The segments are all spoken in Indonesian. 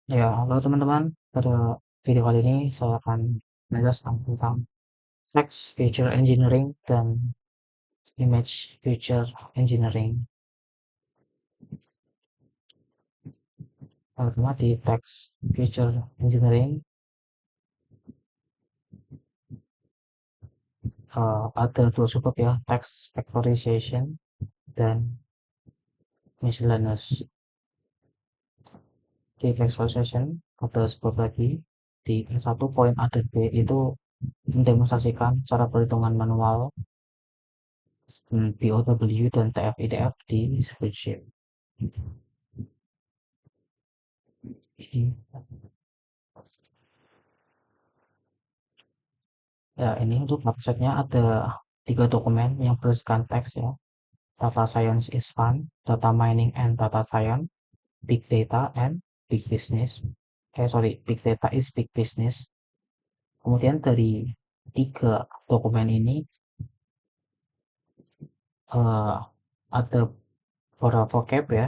Ya, halo teman-teman. Pada video kali ini saya akan menjelaskan tentang text feature engineering dan image feature engineering. Pertama di text feature engineering ada dua scope ya, text factorization dan miscellaneous. Di text factorization ada scope lagi di satu poin A dan B itu mendemonstrasikan cara perhitungan manual BOW dan TF-IDF di spreadsheet. Ya, ini untuk websitenya ada 3 dokumen yang berisikan teks ya. Data science is fun, data mining and data science, big data and big business. Big data is big business. Kemudian dari 3 dokumen ini eh, ada beberapa vocab ya.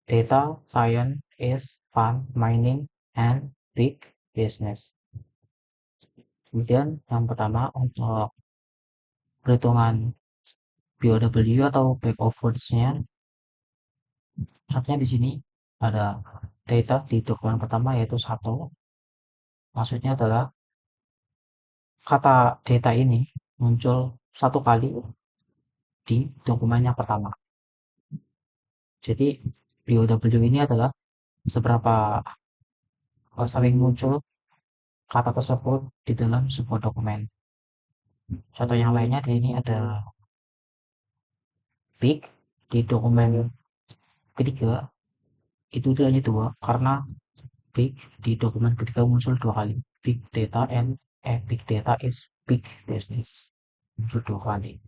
Data science is fun, mining and big business. Kemudian yang pertama untuk perhitungan BOW atau back of words-nya. Contohnya di sini ada data di dokumen pertama yaitu satu. Maksudnya adalah kata data ini muncul 1 kali di dokumen yang pertama. Jadi BOW ini adalah seberapa sering muncul kata tersebut di dalam sebuah dokumen. Contoh yang lainnya di ini ada big di dokumen ketiga itu hanya 2 karena big di dokumen ketiga muncul 2 kali. Big data is big business muncul 2 kali.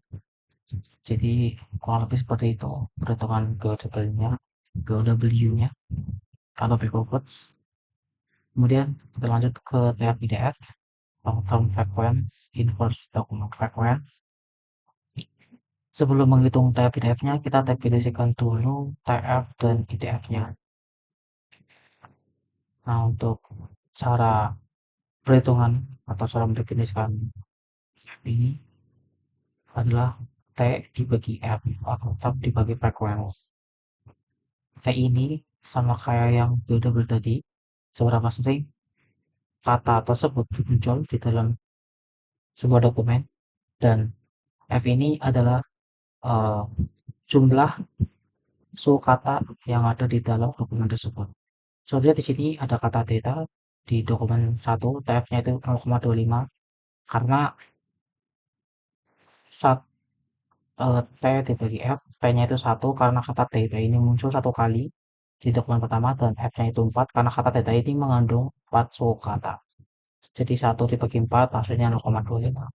Jadi kurang lebih seperti itu perhitungan BOW-nya atau backwards. Kemudian kita lanjut ke tab PDF, long term frequency, inverse document frequency. Sebelum menghitung tab PDF-nya, kita definisikan dulu TF dan IDF-nya. Nah, untuk cara perhitungan atau cara mendefinisikan ini adalah T dibagi F atau tab dibagi frekuensi. T ini sama kayak yang double tadi, seberapa sering kata tersebut muncul di dalam sebuah dokumen, dan F ini adalah uh, jumlah suku kata yang ada di dalam dokumen tersebut. Soalnya di sini ada kata data di dokumen 1, TF-nya itu 0,25 karena T dibagi F, T-nya itu 1 karena kata data ini muncul 1 kali di dokumen pertama, dan F-nya itu 4 karena kata data ini mengandung 4 suku kata. Jadi 1 dibagi 4 hasilnya 0,25.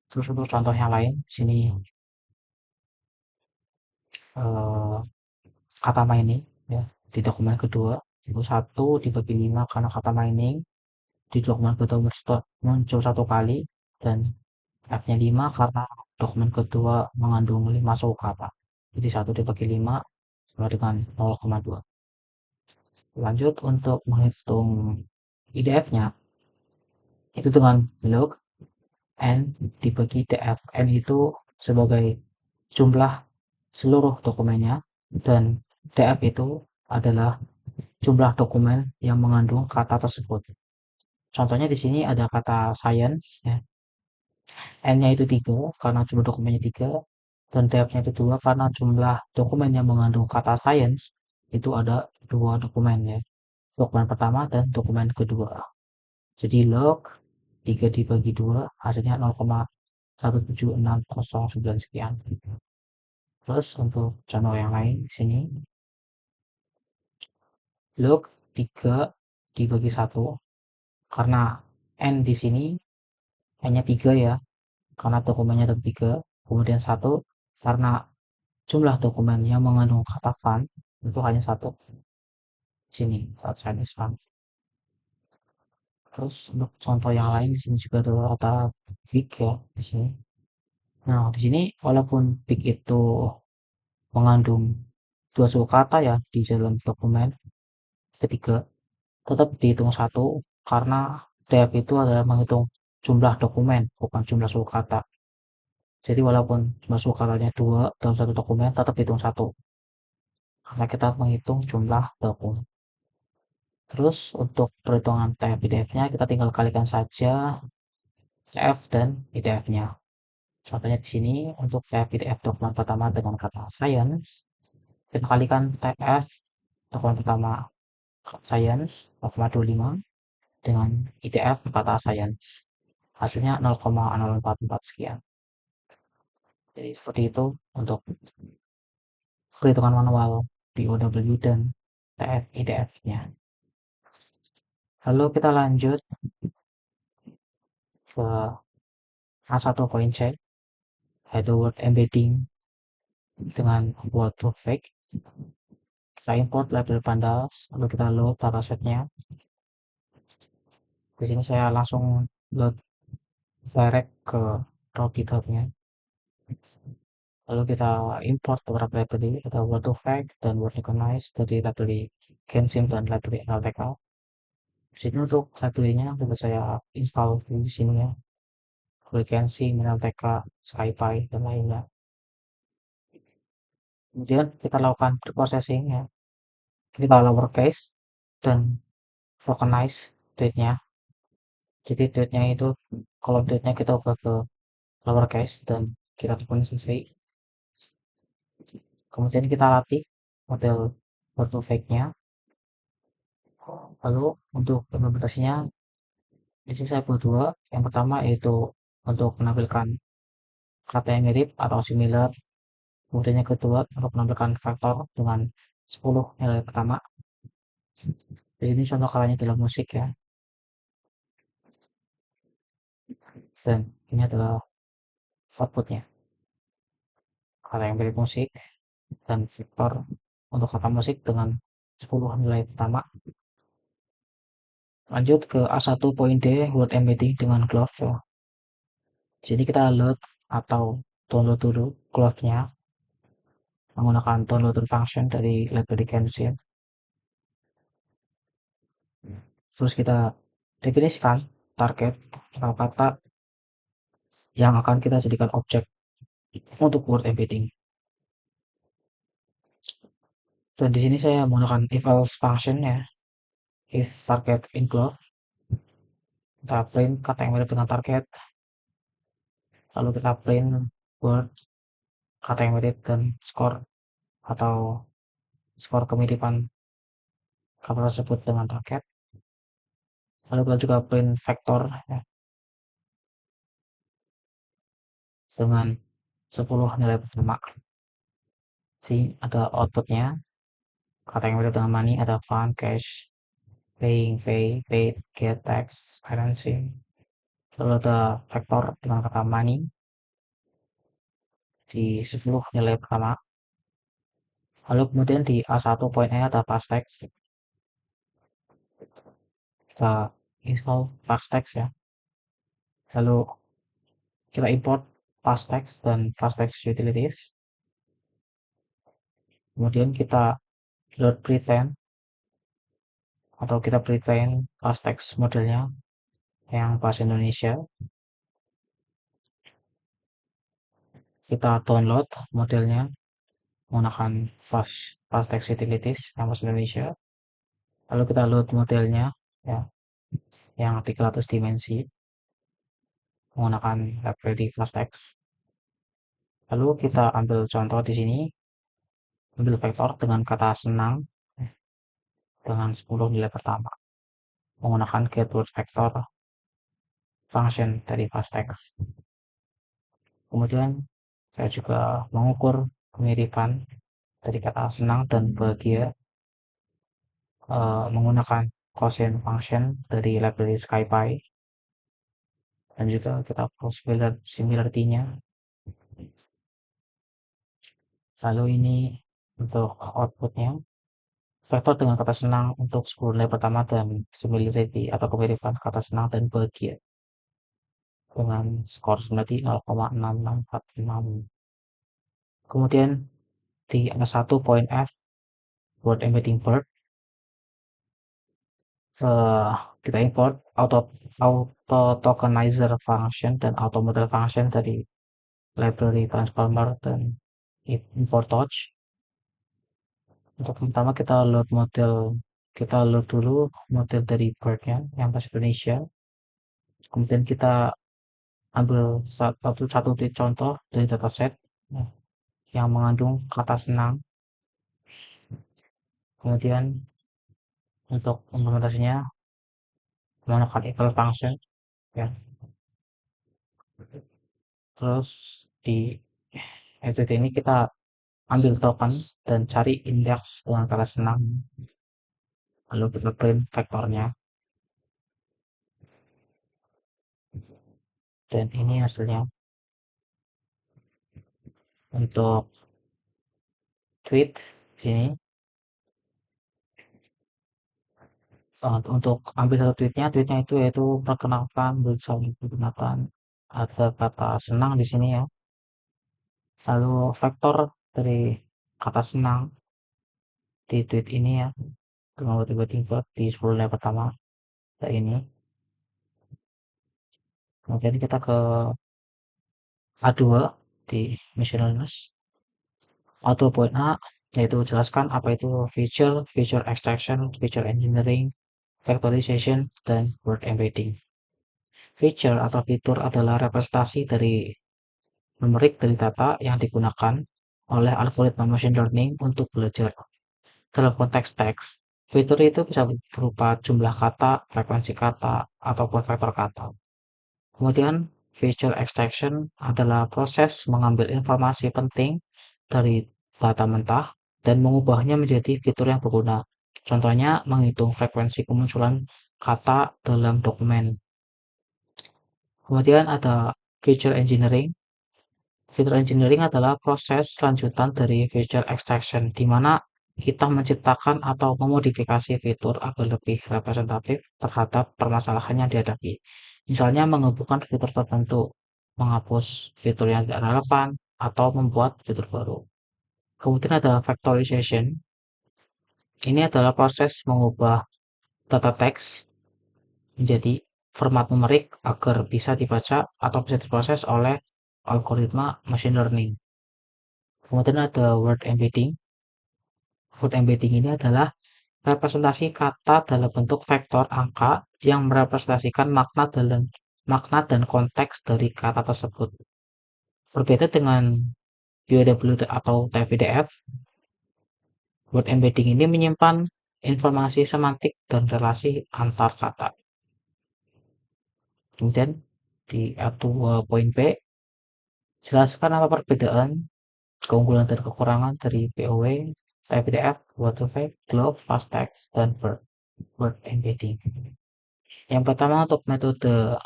Terus untuk contoh yang lain, sini eh, kata mining ya di dokumen kedua itu 1 dibagi 5 karena kata mining di dokumen kedua muncul 1 kali, dan F-nya 5 karena dokumen kedua mengandung 5 suku kata. Jadi 1 dibagi 5 sama dengan 0,2. Lanjut untuk menghitung IDF-nya itu dengan log N dibagi DF. N itu sebagai jumlah seluruh dokumennya, dan DF itu adalah jumlah dokumen yang mengandung kata tersebut. Contohnya di sini ada kata science ya. N-nya itu 3 karena jumlah dokumennya 3, dan DF-nya itu 2 karena jumlah dokumen yang mengandung kata science itu ada 2 dokumen ya. Dokumen pertama dan dokumen kedua. Jadi log 3 dibagi 2 hasilnya 0,17609 sekian. Terus untuk contoh yang lain di sini log 3 dibagi 1 karena N di sini hanya 3 ya, karena dokumennya ada 3. Kemudian 1 karena jumlah dokumen yang mengandung kata fun itu hanya 1. Sini Chinese fun. Terus untuk contoh yang lain di sini juga ada kata big ya di sini. Nah, di sini walaupun big itu mengandung 2 suku kata ya di dalam dokumen ketiga, tetap dihitung satu karena def itu adalah menghitung jumlah dokumen, bukan jumlah suku kata. Jadi walaupun jumlah suku katanya 2 dalam satu dokumen, tetap dihitung satu. Karena kita menghitung jumlah dokumen. Terus untuk perhitungan TF IDF-nya, kita tinggal kalikan saja TF dan IDF-nya. Contohnya di sini untuk TF IDF dokumen pertama dengan kata science, kita kalikan TF dokumen pertama science 0,25 dengan IDF kata science. Hasilnya 0,044 sekian. Jadi seperti itu untuk perhitungan manual POW dan TF IDF-nya. Lalu kita lanjut ke A1.c, yaitu word embedding dengan word to fake. Kita import library pandas, lalu kita load datasetnya. Di sini saya langsung load direct ke raw GitHub-nya. Lalu kita import beberapa library, kita word to fake dan word recognize dari library Gensim dan library NLTK. Di sini untuk library-nya sudah saya install di sini ya. Gensim, NLTK, SkyPy dan lainnya. Kemudian kita lakukan preprocessing ya. Kita lowercase dan recognize date-nya. Jadi date-nya itu kalau date-nya kita ubah ke lowercase dan kita tekan selesai. Kemudian kita latih model auto fake-nya. Lalu untuk implementasinya, di sini saya buat dua. Yang pertama yaitu untuk menampilkan kata yang mirip atau similar. Kemudian yang kedua untuk menampilkan faktor dengan 10 nilai pertama. Jadi ini contoh katanya dalam musik ya. Dan ini adalah outputnya. Kata yang mirip musik dan faktor untuk kata musik dengan 10 nilai pertama. Lanjut ke A1.d word embedding dengan glove ya. Jadi kita load atau download dulu glove-nya menggunakan download function dari library Gensim. Terus kita definisikan target atau kata yang akan kita jadikan objek untuk word embedding. Dan di sini saya menggunakan if else function ya. If target include, kita print kata yang mirip dengan target. Lalu kita print word kata yang mirip dan score atau skor kemiripan kata tersebut dengan target. Lalu kita juga print vektor ya, dengan 10 nilai pertama. Jadi ada outputnya, kata yang mirip dengan money ada fund, cash, paying, pay, paid, get, tax, financing. Lalu ada vektor dengan kata money di 10 nilai pertama. Lalu kemudian di A1.e ada past text. Kita install past text ya. Lalu kita import past text dan past text utilities. Kemudian kita load pretend atau kita pretend past text modelnya yang bahasa Indonesia. Kita download modelnya menggunakan past text utilities yang bahasa Indonesia. Lalu kita load modelnya ya, yang 300 dimensi menggunakan library fast text. Lalu kita ambil contoh di sini, ambil vektor dengan kata senang dengan 10 nilai pertama menggunakan getWord vector function dari fast text. Kemudian saya juga mengukur kemiripan dari kata senang dan bahagia menggunakan quotient function dari library SkyPy dan juga kita proof similarity-nya. Lalu ini untuk outputnya vektor dengan kata senang untuk 10 nilai pertama dan similarity atau kemiripan kata senang dan bahagia dengan skor similarity 0,6646. Kemudian di A1.f word embedding verb eh, kita import auto tokenizer function dan auto model function dari library transformer dan import touch. Untuk pertama kita load dulu model dari birdnya yang bahasa Indonesia. Kemudian kita ambil satu titik contoh dari dataset ya, yang mengandung kata senang. Kemudian untuk implementasinya menggunakan equal function ya. Terus di FTT ini kita ambil token dan cari indeks dengan kata senang. Lalu kita print vektornya. Dan ini hasilnya. Untuk tweet sini untuk ambil satu tweetnya itu yaitu perkenalkan bisa menggunakan ada kata senang di sini ya. Lalu vektor dari kata senang di tweet ini ya, tiba-tiba di 10 line pertama kayak ini. Kemudian kita ke A2 di miscellaneous. A2.A yaitu jelaskan apa itu feature extraction, feature engineering, factorization, dan word embedding. Feature atau fitur adalah representasi dari numerik dari data yang digunakan oleh algoritma machine learning untuk belajar. Dalam konteks teks, fitur itu bisa berupa jumlah kata, frekuensi kata, ataupun vektor kata. Kemudian, feature extraction adalah proses mengambil informasi penting dari data mentah dan mengubahnya menjadi fitur yang berguna. Contohnya, menghitung frekuensi kemunculan kata dalam dokumen. Kemudian ada feature engineering. Feature engineering adalah proses lanjutan dari feature extraction, di mana kita menciptakan atau memodifikasi fitur agar lebih representatif terhadap permasalahan yang dihadapi. Misalnya menghubungkan fitur tertentu, menghapus fitur yang tidak relevan, atau membuat fitur baru. Kemudian ada factorization. Ini adalah proses mengubah data teks menjadi format numerik agar bisa dibaca atau bisa diproses oleh algoritma machine learning. Kemudian ada word embedding. Word embedding ini adalah representasi kata dalam bentuk vektor angka yang merepresentasikan makna dan konteks dari kata tersebut. Berbeda dengan UAW atau TF-IDF, word embedding ini menyimpan informasi semantik dan relasi antar kata. Kemudian di A2.B, jelaskan apa perbedaan, keunggulan dan kekurangan dari POW, TF-IDF, Waterfake, Glove, Fast Text, dan word embedding. Yang pertama untuk metode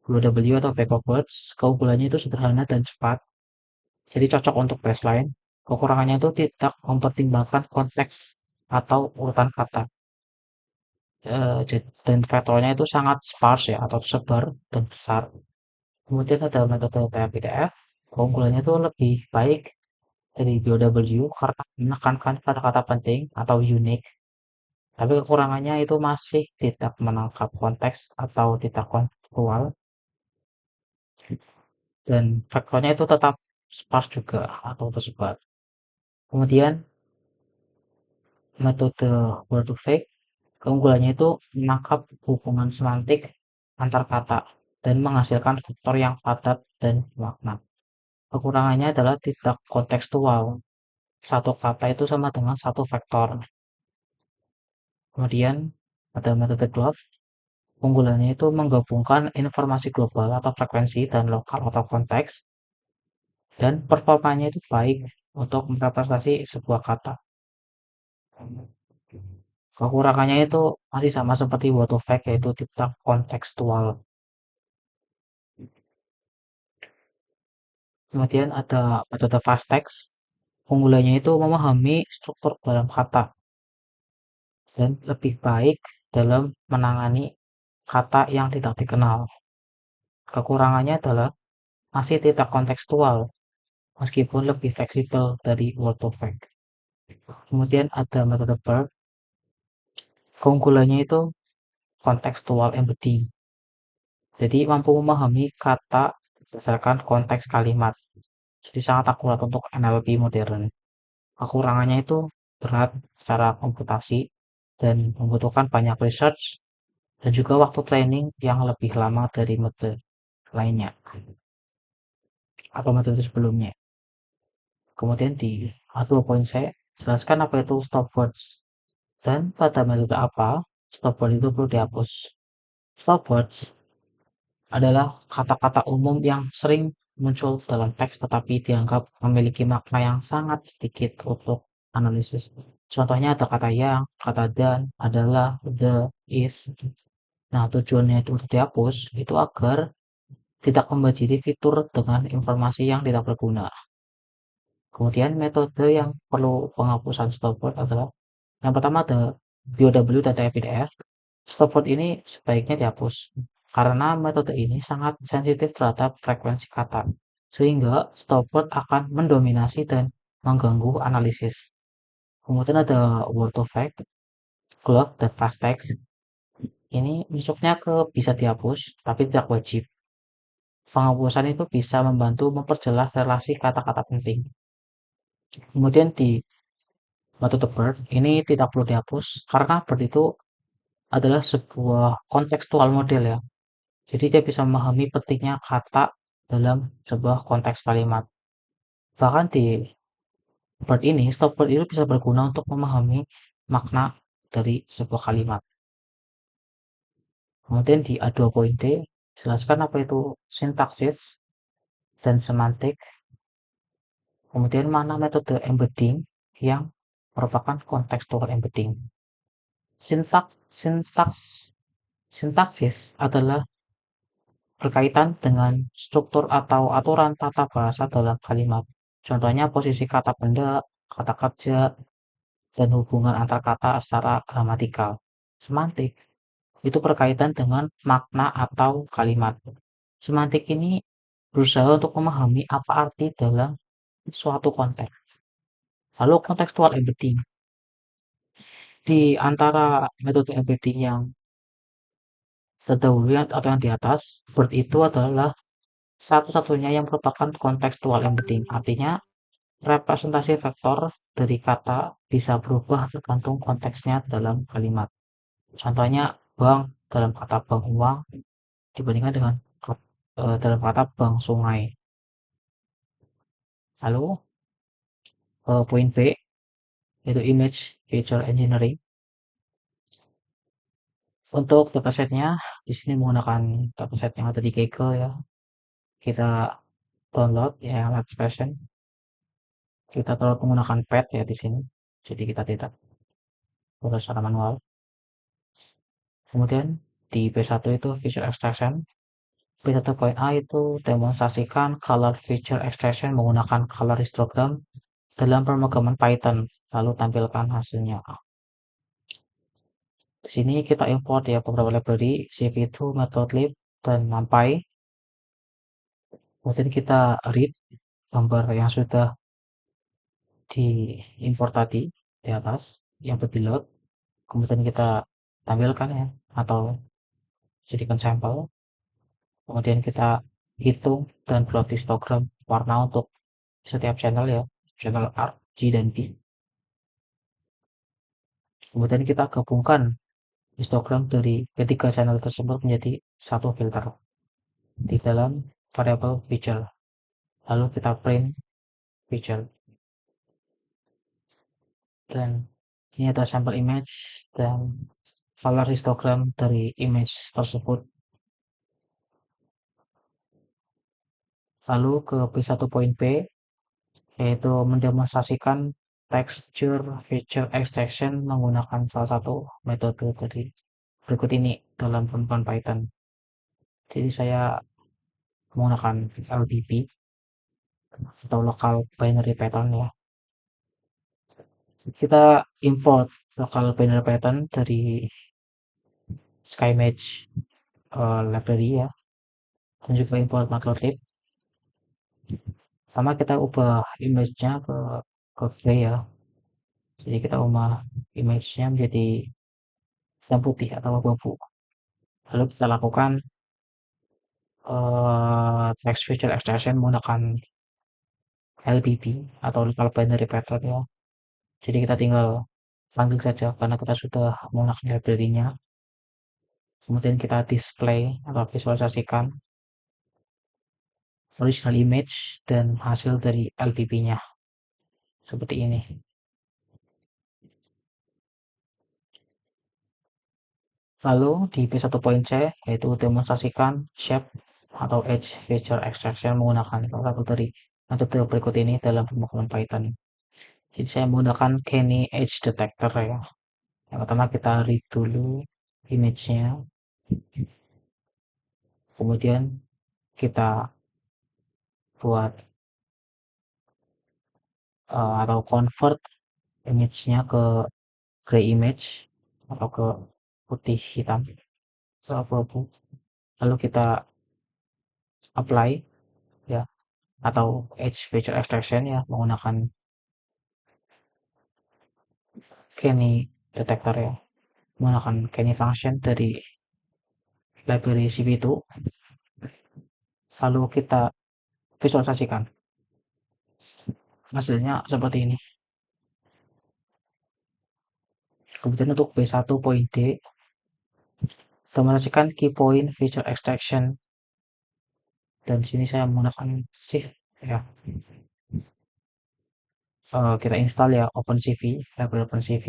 WW atau backup words, keunggulannya itu sederhana dan cepat, jadi cocok untuk baseline. Kekurangannya itu tidak mempertimbangkan konteks atau urutan kata. Dan vektornya itu sangat sparse ya, atau tersebar dan besar. Kemudian ada metode TF-IDF, keunggulannya itu lebih baik dari BOW karena menekankan kata-kata penting atau unik. Tapi kekurangannya itu masih tidak menangkap konteks atau tidak kontekstual. Dan vektornya itu tetap sparse juga atau tersebar. Kemudian metode word to fake, keunggulannya itu menangkap hubungan semantik antar kata dan menghasilkan vektor yang padat dan makna. Kekurangannya adalah tidak kontekstual. Satu kata itu sama dengan satu vektor. Kemudian ada metode glove, keunggulannya itu menggabungkan informasi global atau frekuensi dan lokal atau konteks, dan performanya itu baik untuk merepresentasi sebuah kata. Kekurangannya itu masih sama seperti Waterfake, yaitu tidak kontekstual. Kemudian ada metode fast text. Keunggulannya itu memahami struktur dalam kata dan lebih baik dalam menangani kata yang tidak dikenal. Kekurangannya adalah masih tidak kontekstual meskipun lebih fleksibel dari Waterfake. Kemudian ada metode BERT. Keunggulannya itu contextual embedding. Jadi mampu memahami kata berdasarkan konteks kalimat. Jadi sangat akurat untuk NLP modern. Kekurangannya itu berat secara komputasi dan membutuhkan banyak research dan juga waktu training yang lebih lama dari metode lainnya atau metode sebelumnya. Kemudian di A2.c jelaskan apa itu stopwords dan pada metode apa stopword itu perlu dihapus. Stopwords adalah kata-kata umum yang sering muncul dalam teks tetapi dianggap memiliki makna yang sangat sedikit untuk analisis. Contohnya ada kata yang, kata dan, adalah, the, is. Nah, tujuannya itu untuk dihapus itu agar tidak membanjiri fitur dengan informasi yang tidak berguna. Kemudian metode yang perlu penghapusan stopword adalah yang pertama ada BOW dan TF-IDF. Stopword ini sebaiknya dihapus karena metode ini sangat sensitif terhadap frekuensi kata, sehingga stopword akan mendominasi dan mengganggu analisis. Kemudian ada word of fact, glove, dan fast text. Ini masuknya ke bisa dihapus, tapi tidak wajib. Penghapusan itu bisa membantu memperjelas relasi kata-kata penting. Kemudian di metode BERT, ini tidak perlu dihapus karena BERT itu adalah sebuah kontekstual model ya. Jadi dia bisa memahami pentingnya kata dalam sebuah konteks kalimat. Bahkan di BERT ini, stop BERT itu bisa berguna untuk memahami makna dari sebuah kalimat. Kemudian di A2.D, jelaskan apa itu sintaksis dan semantik. Kemudian mana metode embedding yang merupakan kontekstual embedding. Sintaksis adalah berkaitan dengan struktur atau aturan tata bahasa dalam kalimat. Contohnya posisi kata benda, kata kerja, dan hubungan antar kata secara gramatikal. Semantik itu berkaitan dengan makna atau kalimat. Semantik ini berusaha untuk memahami apa arti dalam suatu konteks. Lalu kontekstual embedding. Di antara metode embedding yang terdahulu atau yang di atas, BERT itu adalah satu-satunya yang merupakan kontekstual embedding. Artinya, representasi vektor dari kata bisa berubah tergantung konteksnya dalam kalimat. Contohnya, bank dalam kata bank uang dibandingkan dengan dalam kata bank sungai. Lalu, poin B, yaitu image feature engineering. Untuk datasetnya, di sini menggunakan dataset yang ada di Kaggle ya. Kita download ya Light Version. Kita download menggunakan pad ya di sini. Jadi kita tidak perlu secara manual. Kemudian di B1 itu feature extraction. B1.A itu demonstrasikan color feature extraction menggunakan color histogram dalam pemrograman Python. Lalu tampilkan hasilnya. Di sini kita import ya beberapa library, cv2, matplotlib, dan numpy. Kemudian kita read gambar yang sudah diimport tadi di atas yang di load. Kemudian kita tampilkan ya atau jadikan sampel. Kemudian kita hitung dan plot histogram warna untuk setiap channel ya, channel R, G, dan B. Kemudian kita gabungkan histogram dari ketiga channel tersebut menjadi satu filter di dalam variable feature. Lalu kita print feature. Dan ini ada sampel image dan color histogram dari image tersebut. Lalu ke B1.B yaitu mendemonstrasikan texture feature extraction menggunakan salah satu metode dari berikut ini dalam pembuatan Python. Jadi saya menggunakan LBP atau local binary pattern ya. Kita import local binary pattern dari SkyMage library ya, dan juga import matplotlib. Sama kita ubah image-nya ke gray ya. Jadi kita ubah image-nya menjadi hitam putih atau abu-abu. Lalu kita lakukan text feature extraction menggunakan LBP atau local binary pattern ya. Jadi kita tinggal panggil saja karena kita sudah menggunakan library-nya. Kemudian kita display atau visualisasikan original image dan hasil dari LBP-nya seperti ini. Lalu di P1.c yaitu demonstrasikan shape atau edge feature extraction menggunakan salah satu dari metode berikut ini dalam pemrograman Python. Jadi saya menggunakan Kenny Edge Detector ya. Yang pertama kita read dulu image-nya, kemudian kita buat atau convert image-nya ke gray image atau ke putih hitam ke abu-abu. Lalu kita apply ya atau edge feature extraction ya menggunakan Kenny detector ya, menggunakan Kenny function dari library CP2. Lalu kita visualisasikan hasilnya seperti ini. Kemudian untuk B1.d demonstrasikan key point feature extraction, dan di sini saya menggunakan shift ya. Kita install ya OpenCV, library OpenCV.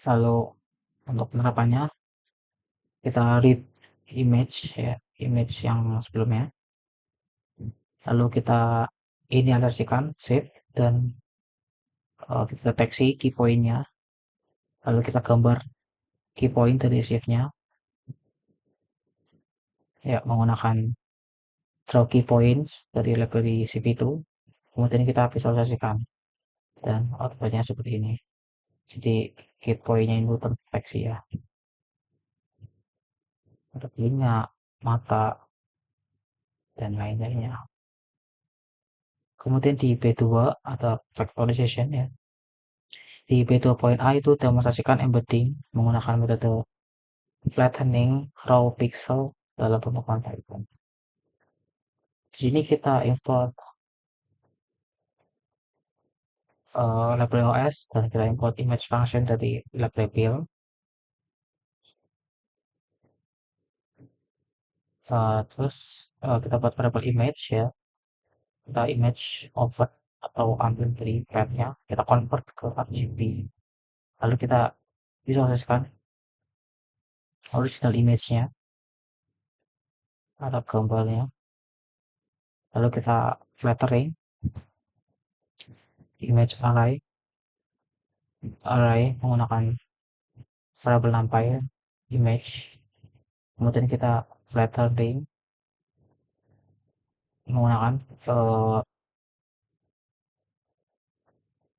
Lalu untuk penerapannya kita read image ya, image yang sebelumnya. Lalu kita inisialisasikan save dan kita deteksi key point-nya. Lalu kita gambar key point dari save-nya ya menggunakan draw key points dari library CP2. Kemudian kita visualisasikan dan outputnya seperti ini. Jadi key point-nya itu terdeteksi ya. Ada telinga, mata, dan lain-lainnya. Kemudian di B2 ada factorization ya. Di B2.a itu demonstrasikan embedding menggunakan metode flattening raw pixel dalam pemrograman Python. Di sini kita import library OS dan kita import image function dari library build. Terus kita buat variable image ya. Kita image over atau ambil dari path-nya, kita convert ke RGB. Lalu kita visualisasikan original image-nya atau gambarnya. Lalu kita flattering image array menggunakan variable numpy image. Kemudian kita flattering menggunakan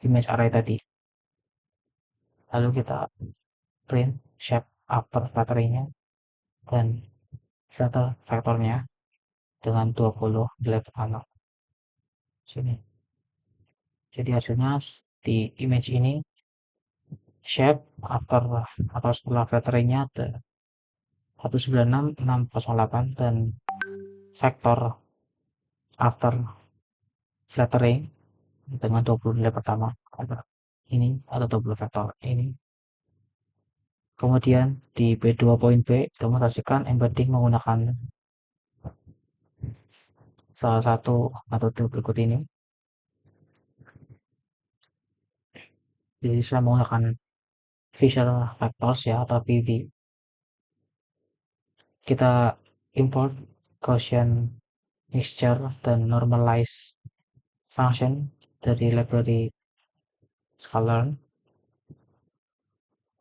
image array tadi. Lalu kita print shape after flatteringnya dan flatter vektornya dengan 20 nilai pertama. Sini. Jadi hasilnya di image ini shape after atau setelah flatteringnya ada 196608 dan vektor after flattering dengan 20 nilai pertama ini atau 20 vektor ini. Kemudian di B2.b demonstrasikan embedding menggunakan salah satu metode berikut ini. Jadi saya menggunakan visual vectors ya atau VV. Kita import Gaussian mixture dan normalize function dari library sklearn.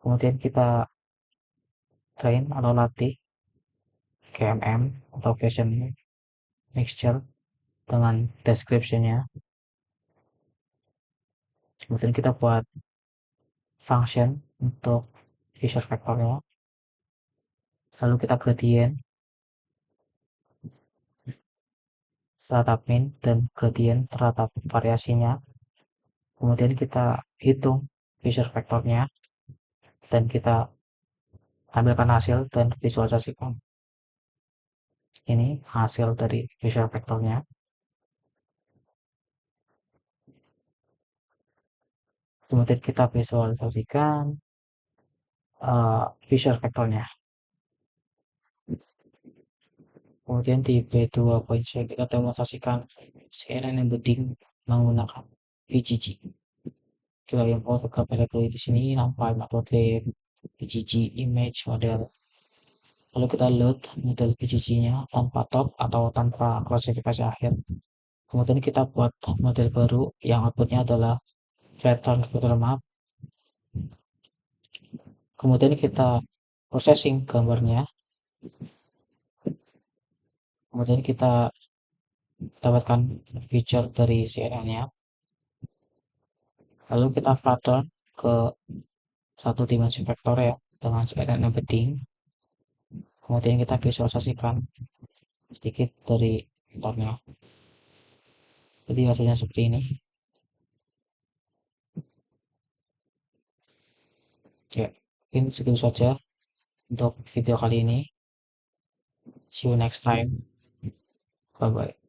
Kemudian kita train atau latih GMM atau Gaussian mixture dengan description-nya. Kemudian kita buat function untuk feature vektornya. Lalu kita gradient terhadap min dan gradient terhadap variasinya. Kemudian kita hitung feature vektornya dan kita tampilkan hasil dan visualisasikan. Ini hasil dari visual vektornya. Kemudian kita visualisasikan visual vektornya. Kemudian di B2.c kita demonstrasikan CNN embedding menggunakan VGG. Kita import beberapa library di sini, nampak matplotlib, VGG image model. Lalu kita load model VGG-nya tanpa top atau tanpa klasifikasi akhir. Kemudian kita buat model baru yang outputnya adalah flat transfer map. Kemudian kita processing gambarnya. Kemudian kita dapatkan feature dari CNN-nya. Lalu kita flatten ke satu dimensi vektor ya dengan CNN embedding. Kemudian kita visualisasikan sedikit dari vektornya. Jadi hasilnya seperti ini. Ya, mungkin segitu saja untuk video kali ini. See you next time. Bye bye.